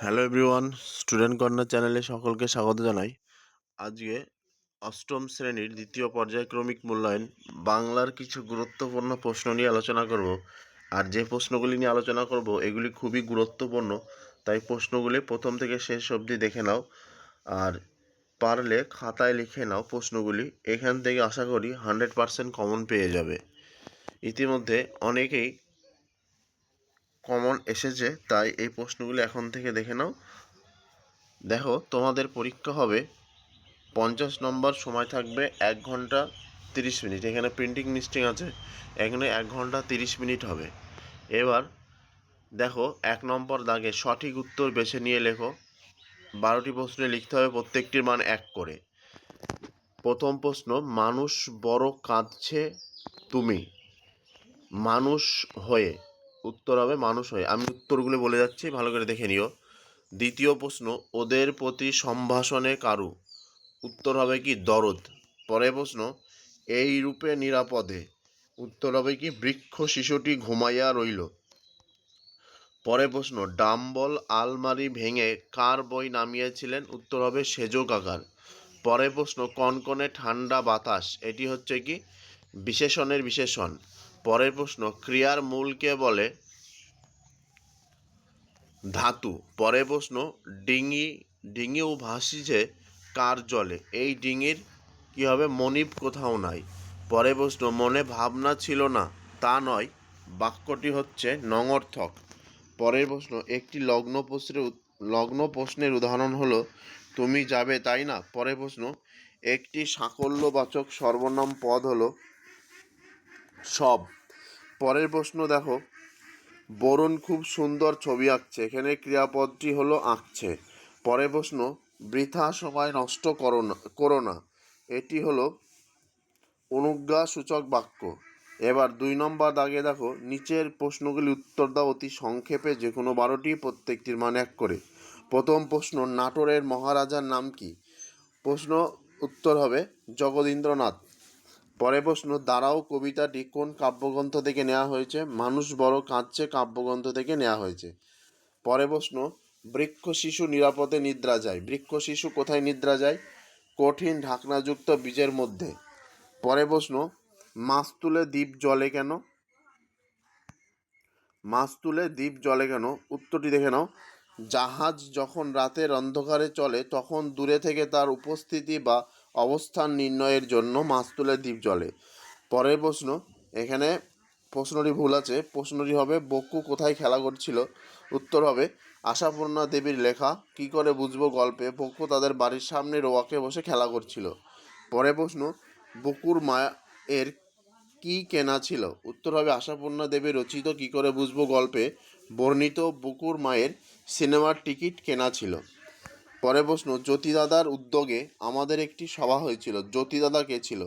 Hello everyone, student corner চ্যানেলে সকলকে স্বাগত জানাই। আজকে অষ্টম শ্রেণীর দ্বিতীয় পর্যায়ক্রমিক মূল্যায়ন বাংলার কিছু গুরুত্বপূর্ণ প্রশ্ন নিয়ে আলোচনা করব। আর যে প্রশ্নগুলি নিয়ে আলোচনা করব এগুলি খুবই গুরুত্বপূর্ণ, তাই প্রশ্নগুলি প্রথম থেকে শেষ অবধি দেখে নাও। আর পারলে খাতায় লিখে নাও প্রশ্নগুলি, এখান থেকে আশা করি 100% কমন পেয়ে যাবে। ইতিমধ্যে অনেকেই কমন এসেছে, তাই এই প্রশ্নগুলি এখন থেকে দেখে নাও। দেখো, তোমাদের পরীক্ষা হবে 50 নম্বর, সময় থাকবে 1 ঘন্টা 30 মিনিট। এখানে প্রিন্টিং মিস্টেক আছে, এখানে 1 ঘন্টা 30 মিনিট হবে। এবার দেখো, 1 নম্বর দাগে সঠিক উত্তর বেছে নিয়ে লেখো। 12টি প্রশ্নে লিখতে হবে, প্রত্যেকটির মান 1 করে। প্রথম প্রশ্ন, মানুষ বড় কাঁদছে তুমি মানুষ হয়ে। উত্তর হবে মানুষ হয়ে। আমি উত্তরগুলো বলে যাচ্ছি, ভালো করে দেখে নিও। দ্বিতীয় প্রশ্ন, ওদের প্রতি সম্ভাষণে কারু। উত্তর হবে কি দরদ। পরের প্রশ্ন, এই রূপে নিরাপদে। উত্তর হবে কি বৃক্ষ শিশুটি ঘুমাইয়া রইল। পরের প্রশ্ন, ডাম্বল আলমারি ভেঙে কার বই নামিয়েছিলেন। উত্তর হবে সেজ কাকার। পরের প্রশ্ন, কনকনে ঠান্ডা বাতাস, এটি হচ্ছে কি বিশেষণের বিশেষণ। পরের প্রশ্ন, ক্রিয়ার মূলকে বলে ধাতু। পরের প্রশ্ন, ডিঙি ডিঙিও ভাসিছে কার জলে। এই ডিঙির কি হবে, মনিব কোথাও নাই। পরের প্রশ্ন, মনে ভাবনা ছিল না তা নয়, বাক্যটি হচ্ছে নঙর্থক। পরের প্রশ্ন, একটি লগ্ন প্রশ্নের উদাহরণ হলো তুমি যাবে তাই না। পরের প্রশ্ন, একটি সাকল্যবাচক সর্বনাম পদ হলো সব। পরের প্রশ্ন দেখো, বরুণ খুব সুন্দর ছবি আঁকছে। এখানে ক্রিয়াপদটি হলো আঁকছে। পরের প্রশ্ন, বৃথা সময় নষ্ট করো না, এটি হলো অনুজ্ঞাসূচক বাক্য। এবার 2 নম্বর দাগে দেখো, নিচের প্রশ্নগুলি উত্তর দাও অতি সংক্ষেপে, যে কোনো 12টি, প্রত্যেকটির মান 1 করে। প্রথম প্রশ্ন, নাটোরের মহারাজার নাম কি। প্রশ্ন উত্তর হবে জগদীন্দ্রনাথ। পরের প্রশ্ন, দাঁড়াও কবিতাটি কোন কাব্যগ্রন্থ থেকে নেওয়া হয়েছে। মানুষ বড় কাঁদছে কাব্যগ্রন্থ থেকে নেওয়া হয়েছে। পরের প্রশ্ন, বৃক্ষ শিশু নিরাপদে নিদ্রা যায়। বৃক্ষ শিশু কোথায় নিদ্রা যায়। কঠিন ঢাকনাযুক্ত বীজের মধ্যে। পরের প্রশ্ন, মাছ তুলে দ্বীপ জ্বলে কেন। মাছ তুলে দ্বীপ জ্বলে কেন, উত্তরটি দেখে নাও। জাহাজ যখন রাতের অন্ধকারে চলে তখন দূরে থেকে তার উপস্থিতি বা অবস্থান নির্ণয়ের জন্য মাছ তুলে দ্বীপ জ্বলে। পরের প্রশ্ন, এখানে প্রশ্নটি ভুল আছে, প্রশ্নটি হবে বকু কোথায় খেলা করছিল। উত্তর হবে আশাপূর্ণা দেবীর লেখা কি করে বুঝবো গল্পে বকু তাদের বাড়ির সামনে রোয়াকে বসে খেলা করছিল। পরের প্রশ্ন, বকুর মায়ের কি কেনা ছিল। উত্তর হবে আশাপূর্ণা দেবী রচিত কি করে বুঝবো গল্পে বর্ণিত বকুর মায়ের সিনেমার টিকিট কেনা ছিল। পরের প্রশ্ন, জ্যোতিদাদার উদ্যোগে আমাদের একটি সভা হয়েছিল। জ্যোতিদাদা কে ছিল।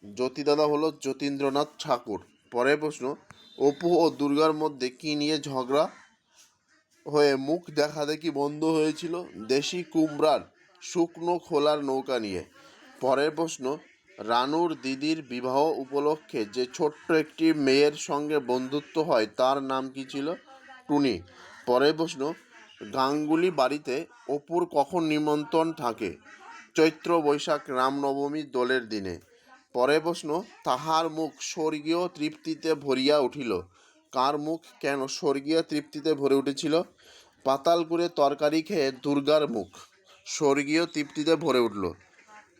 জ্যোতিদাদা হলো যতীন্দ্রনাথ ঠাকুর। পরের প্রশ্ন, অপু ও দুর্গার মধ্যে কি নিয়ে ঝগড়া হয়ে মুখ দেখাদেখি বন্ধ হয়েছিল। দেশি কুমড়ার শুকনো খোলার নৌকা নিয়ে। পরের প্রশ্ন, রানুর দিদির বিবাহ উপলক্ষে যে ছোট্ট একটি মেয়ের সঙ্গে বন্ধুত্ব হয় তার নাম কি ছিল। টুনি। পরের প্রশ্ন, গাঙ্গুলি বাড়িতে অপুর কখন নিমন্ত্রণ থাকে। চৈত্র বৈশাখ রামনবমী দোলের দিনে। পরের প্রশ্ন, তাহার মুখ স্বর্গীয় তৃপ্তিতে ভরিয়া উঠিল। কার মুখ কেন স্বর্গীয় তৃপ্তিতে ভরে উঠেছিল। পাতাল করে তরকারি খেয়ে দুর্গার মুখ স্বর্গীয় তৃপ্তিতে ভরে উঠল।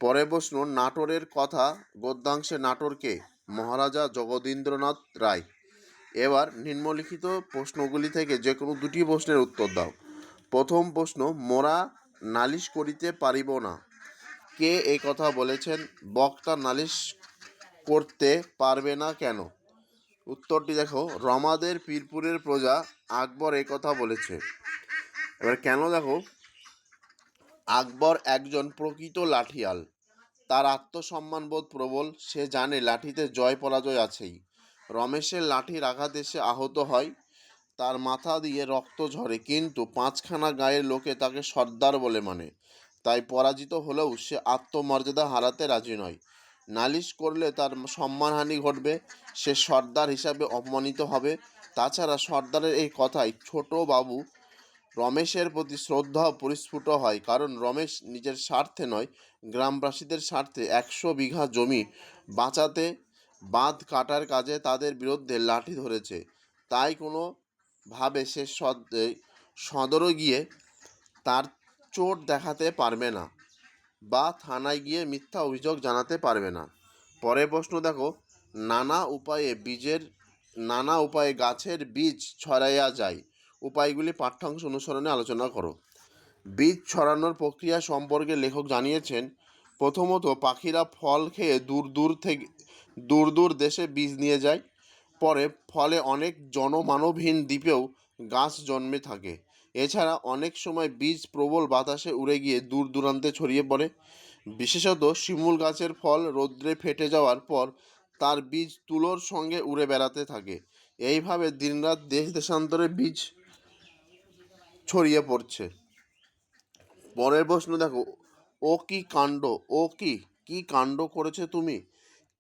পরের প্রশ্ন, নাটোরের কথা গদ্যাংশে নাটোর কে। মহারাজা জগদীন্দ্রনাথ রায়। এবার নিম্নলিখিত প্রশ্নগুলি থেকে যে কোনো 2টি প্রশ্নের উত্তর দাও। প্রথম প্রশ্ন, মোরা নালিশ করিতে পারিব না, কে এই কথা বলেছেন। বক্তা নালিশ করতে পারবে না কেন। উত্তরটি দেখো, রমাদের পীরপুরের প্রজা আকবর এই কথা বলেছে। এবার কেন দেখো, আকবর একজন প্রকৃত লাঠিয়াল, তার আত্মসম্মানবোধ প্রবল, সে জানে লাঠিতে জয় পরাজয় আছেই। রমেশের লাঠির আঘাতে সে আহত হয়, তার মাথা দিয়ে রক্ত ঝরে, কিন্তু 5খানা গায়ের লোকে তাকে সর্দার বলে মানে, তাই পরাজিত হলেও সে আত্মমর্যাদা হারাতে রাজি নয়। নালিশ করলে তার সম্মানহানি ঘটবে, সে সর্দার হিসাবে অপমানিত হবে। তাছাড়া সর্দারের এই কথাই ছোট বাবু রমেশের প্রতি শ্রদ্ধা পরিস্ফুট হয়, কারণ রমেশ নিজের স্বার্থে নয়, গ্রামবাসীদের স্বার্থে 100 বিঘা জমি বাঁচাতে বাঁধ কাটার কাজে তাদের বিরুদ্ধে লাঠি ধরেছে। তাই কোনোভাবে সে সদরে গিয়ে তার চোট দেখাতে পারবে না বা থানায় গিয়ে মিথ্যা অভিযোগ জানাতে পারবে না। পরের প্রশ্ন দেখো, নানা উপায়ে গাছের বীজ ছড়াইয়া যায়, উপায়গুলি পাঠ্যাংশ অনুসরণে আলোচনা করো। বীজ ছড়ানোর প্রক্রিয়া সম্পর্কে লেখক জানিয়েছেন, প্রথমত পাখিরা ফল খেয়ে দূর দূর দেশে বীজ নিয়ে যায়। ফলে অনেক জনমানবহীন দ্বীপেও গাছ জন্মে থাকে। এছাড়া অনেক সময় বীজ প্রবল বাতাসে উড়ে গিয়ে দূর দূরান্তে ছড়িয়ে পড়ে। বিশেষত শিমুল গাছের ফল রৌদ্রে ফেটে যাওয়ার পর তার বীজ তুলোর সঙ্গে উড়ে বেড়াতে থাকে। এইভাবে দিনরাত দেশ দেশান্তরে বীজ ছড়িয়ে পড়ছে। পরের প্রশ্ন দেখো, ও কি কাণ্ড, ও কি কি কাণ্ড করেছে তুমি?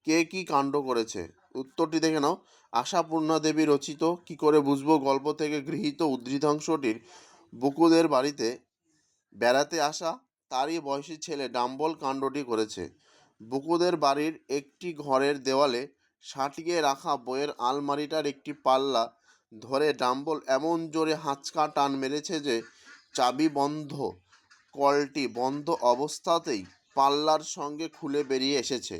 কে কি কাণ্ড করেছে? উত্তরটি দেখে নাও। আশাপূর্ণা দেবী রচিত কি করে বুঝবো গল্প থেকে গৃহীত উদ্ধৃতাংশটির বুকুদের বাড়িতে বেড়াতে আসা তারই বয়সী ছেলে ডাম্বল কাণ্ডটি করেছে। বুকুদের বাড়ির একটি ঘরের দেওয়ালে সাঁটিয়ে রাখা বইয়ের আলমারিটার একটি পাল্লা ধরে ডাম্বল এমন জোরে হাঁচকা টান মেরেছে যে কলটি বন্ধ অবস্থাতেই পাল্লার সঙ্গে খুলে বেরিয়ে এসেছে।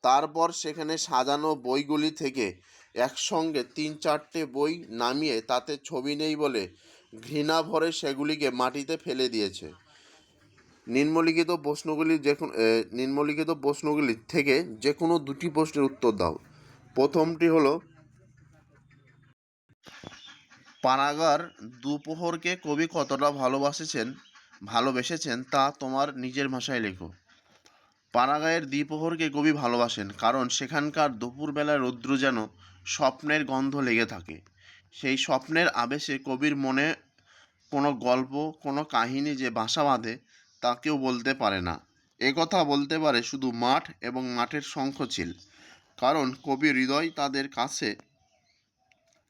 তারপর সেখানে সাজানো বইগুলি থেকে একসঙ্গে 3-4টে বই নামিয়ে তাতে ছবি নেই বলে ঘৃণা ভরে সেগুলিকে মাটিতে ফেলে দিয়েছে। নিম্নলিখিত প্রশ্নগুলি থেকে যে কোনো দুটি প্রশ্নের উত্তর দাও। প্রথমটি হলো, পানাগার দুপোহরকে কবি কতটা ভালোবেসেছেন তা তোমার নিজের ভাষায় লেখো। পানাগাঁয়ের দ্বিপ্রহরকে কবি ভালোবাসেন, কারণ সেখানকার দুপুরবেলার রৌদ্র যেন স্বপ্নের গন্ধ লেগে থাকে। সেই স্বপ্নের আবেশে কবির মনে কোনো গল্প, কোনো কাহিনী যে বাসা বাঁধে তা কেউ বলতে পারে না। একথা বলতে পারে শুধু মাঠ এবং মাঠের শঙ্খচিল, কারণ কবির হৃদয় তাদের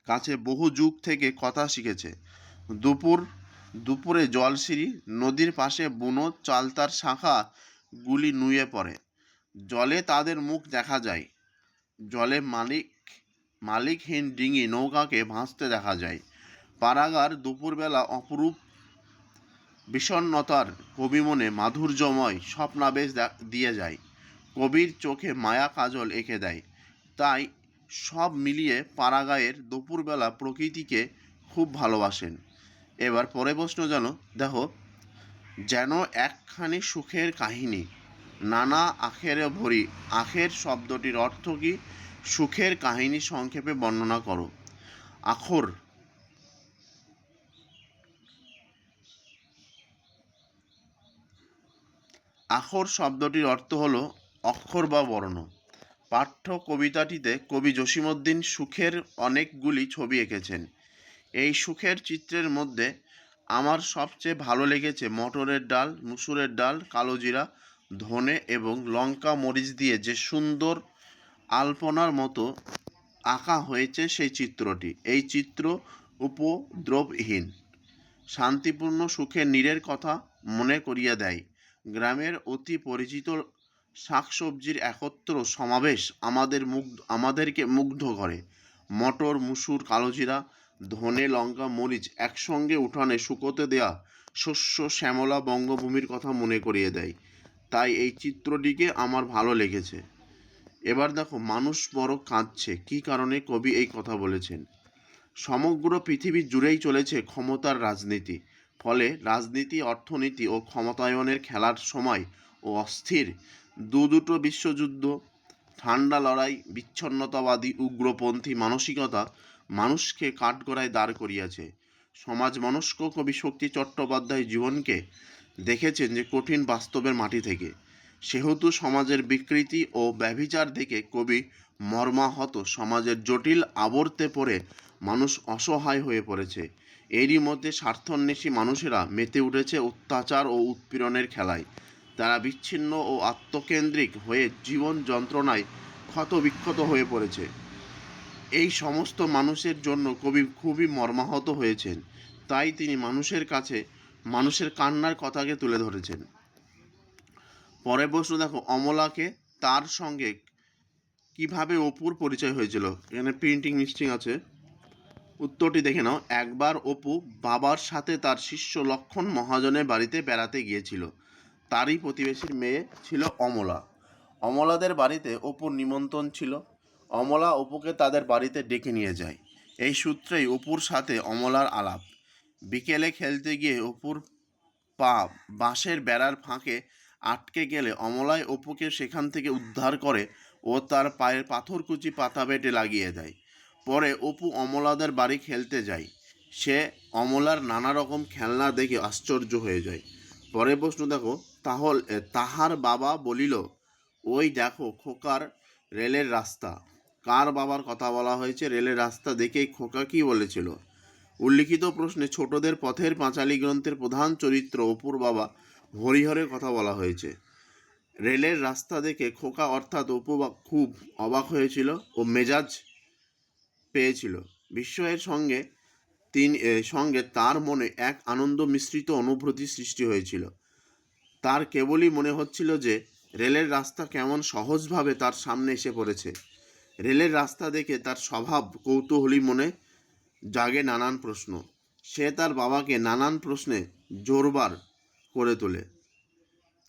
কাছে বহু যুগ থেকে কথা শিখেছে। দুপুরে জলসিঁড়ি, নদীর পাশে বুনো চালতার শাখাগুলি নুয়ে পড়ে, জলে তাদের মুখ দেখা যায়। জলে মালিকহীন ডিঙি নৌকাকে ভাসতে দেখা যায়। পানাগার দুপুরবেলা অপরূপ বিষণ্ণতার কবি মনে মাধুর্যময় স্বপ্নাবেশ দিয়ে যায়, কবির চোখে মায়া কাজল এঁকে দেয়। তাই সব মিলিয়ে পানাগাঁয়ের দুপুরবেলা প্রকৃতিকে খুব ভালোবাসেন। এবার পরে প্রশ্ন দেখো, যেন একখানি সুখের কাহিনী, নানা আখেরে ভরি। আখের শব্দটির অর্থ কি? সুখের কাহিনী সংক্ষেপে বর্ণনা করো। আখর শব্দটির অর্থ হলো অক্ষর বা বর্ণ। পাঠ্য কবিতাটিতে কবি জসীমউদ্দীন সুখের অনেকগুলি ছবি এঁকেছেন। এই সুখের চিত্রের মধ্যে আমার সবচেয়ে ভালো লেগেছে মটরের ডাল, মুসুরের ডাল, কালোজিরা, ধনে এবং লঙ্কা মরিচ দিয়ে যে সুন্দর আলপনার মতো আঁকা হয়েছে সেই চিত্রটি। এই চিত্র উপদ্রবহীন, শান্তিপূর্ণ সুখের নীড়ের কথা মনে করিয়ে দেয়। গ্রামের অতি পরিচিত শাকসবজির একত্র সমাবেশ আমাদেরকে মুগ্ধ করে। মটর, মুসুর, কালোজিরা, ধনে, লঙ্কা, মরিচ একসঙ্গে উঠানে শুকোতে দেয়া শস্য শ্যামলা বঙ্গভূমির কথা মনে করিয়ে দেয়। তাই এই চিত্রটিকে আমার ভালো লেগেছে। এবার দেখো, মানুষ বড় কাঁদছে, কী কারণে কবি এই কথা বলেছেন? সমগ্র পৃথিবী জুড়েই চলেছে ক্ষমতার রাজনীতি। ফলে রাজনীতি, অর্থনীতি ও ক্ষমতায়নের খেলার সময় ও অস্থির দুটো বিশ্বযুদ্ধ, ঠান্ডা লড়াই, বিচ্ছিন্নতাবাদী উগ্রপন্থী মানসিকতা মানুষকে কাঠগড়ায় দাঁড় করিয়েছে। সমাজ মনস্ক কবি শক্তি চট্টোপাধ্যায় জীবনকে দেখেছেন যে কঠিন বাস্তবের মাটি থেকে। সেহেতু সমাজের বিকৃতি ও ব্যভিচার দেখে কবি মর্মাহত। সমাজের জটিল আবর্তে পড়ে মানুষ অসহায় হয়ে পড়েছে। এরই মধ্যে স্বার্থান্বেষী মানুষেরা মেতে উঠেছে অত্যাচার ও উৎপীড়নের খেলায়। তারা বিচ্ছিন্ন ও আত্মকেন্দ্রিক হয়ে জীবন যন্ত্রণায় ক্ষতবিক্ষত হয়ে পড়েছে। এই সমস্ত মানুষের জন্য কবি খুবই মর্মাহত হয়েছেন। তাই তিনি মানুষের কাছে মানুষের কান্নার কথাকে তুলে ধরেছেন। পরের প্রশ্ন দেখো, অমলাকে তার সঙ্গে কিভাবে অপুর পরিচয় হয়েছিল? এখানে প্রিন্টিং মিস্টেক আছে, উত্তরটি দেখে নাও। একবার অপু বাবার সাথে তার শিষ্য লক্ষণ মহাজনের বাড়িতে বেড়াতে গিয়েছিল। তারই প্রতিবেশীর মেয়ে ছিল অমলা। অমলাদের বাড়িতে অপুর নিমন্ত্রণ ছিল। অমলা অপুকে তাদের বাড়িতে ডেকে নিয়ে যায়। এই সূত্রেই অপুর সাথে অমলার আলাপ। বিকেলে খেলতে গিয়ে অপুর পা বাঁশের বেড়ার ফাঁকে আটকে গেলে অমলাই অপুকে সেখান থেকে উদ্ধার করে ও তার পায়ের পাথরকুচি পাতা বেটে লাগিয়ে দেয়। পরে অপু অমলাদের বাড়ি খেলতে যায়। সে অমলার নানা রকম খেলনা দেখে আশ্চর্য হয়ে যায়। পরের প্রশ্ন দেখো, তাহার বাবা বলিল, ওই দেখো খোকার রেলের রাস্তা। কার বাবার কথা বলা হয়েছে? রেলের রাস্তা দেখেই খোকা কি বলেছিল? উল্লিখিত প্রশ্নে ছোটদের পথের পাঁচালী গ্রন্থের প্রধান চরিত্র অপুর বাবা হরিহরের কথা বলা হয়েছে। রেলের রাস্তা দেখে খোকা অর্থাৎ অপু খুব অবাক হয়েছিল ও মেজাজ পেয়েছিল। বিস্ময়ের সঙ্গে তার মনে এক আনন্দ মিশ্রিত অনুভূতি সৃষ্টি হয়েছিল। তার কেবলই মনে হচ্ছিল যে রেলের রাস্তা কেমন সহজভাবে তার সামনে এসে পড়েছে। রেলের রাস্তা দেখে তার স্বভাব কৌতূহলী মনে জাগে নানান প্রশ্ন। সে তার বাবাকে নানান প্রশ্নে জোরবার করে তোলে।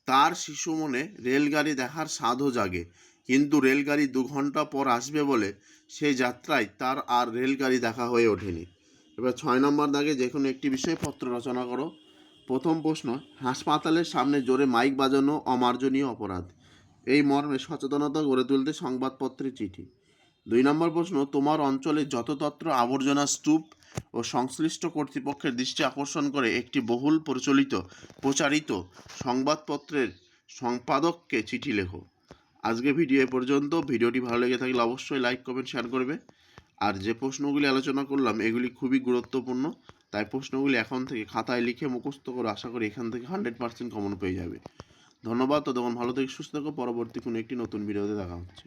তার শিশু মনে রেলগাড়ি দেখার স্বাদও জাগে, কিন্তু রেলগাড়ি 2 ঘন্টা পর আসবে বলে সেই যাত্রায় তার আর রেলগাড়ি দেখা হয়ে ওঠেনি। এবার 6 নম্বর দাগে যে কোনো একটি বিষয়ে পত্র রচনা করো। প্রথম প্রশ্ন, হাসপাতালের সামনে জোরে মাইক বাজানো অমার্জনীয় অপরাধ। এই মর্মে সচেতনতা গড়ে তুলতে সংবাদপত্রে চিঠি। 2 নম্বর প্রশ্ন, তোমার অঞ্চলে যতত্র আবর্জনা স্তূপ ও সংশ্লিষ্ট কর্তৃপক্ষের দৃষ্টি আকর্ষণ করে একটি বহুল প্রচারিত সংবাদপত্রের সম্পাদককে চিঠি লেখো। আজকে ভিডিও এ পর্যন্ত। ভিডিওটি ভালো লেগে থাকলে অবশ্যই লাইক কমেন্ট শেয়ার করবে। আর যে প্রশ্নগুলি আলোচনা করলাম এগুলি খুবই গুরুত্বপূর্ণ, তাই প্রশ্নগুলি এখন থেকে খাতায় লিখে মুখস্থ করে আশা করি এখান থেকে 100% কমন পেয়ে যাবে। ধন্যবাদ। ততক্ষণ ভালো থেকে সুস্থ থাকো। পরবর্তী কোনো একটি নতুন ভিডিওতে দেখা হচ্ছে।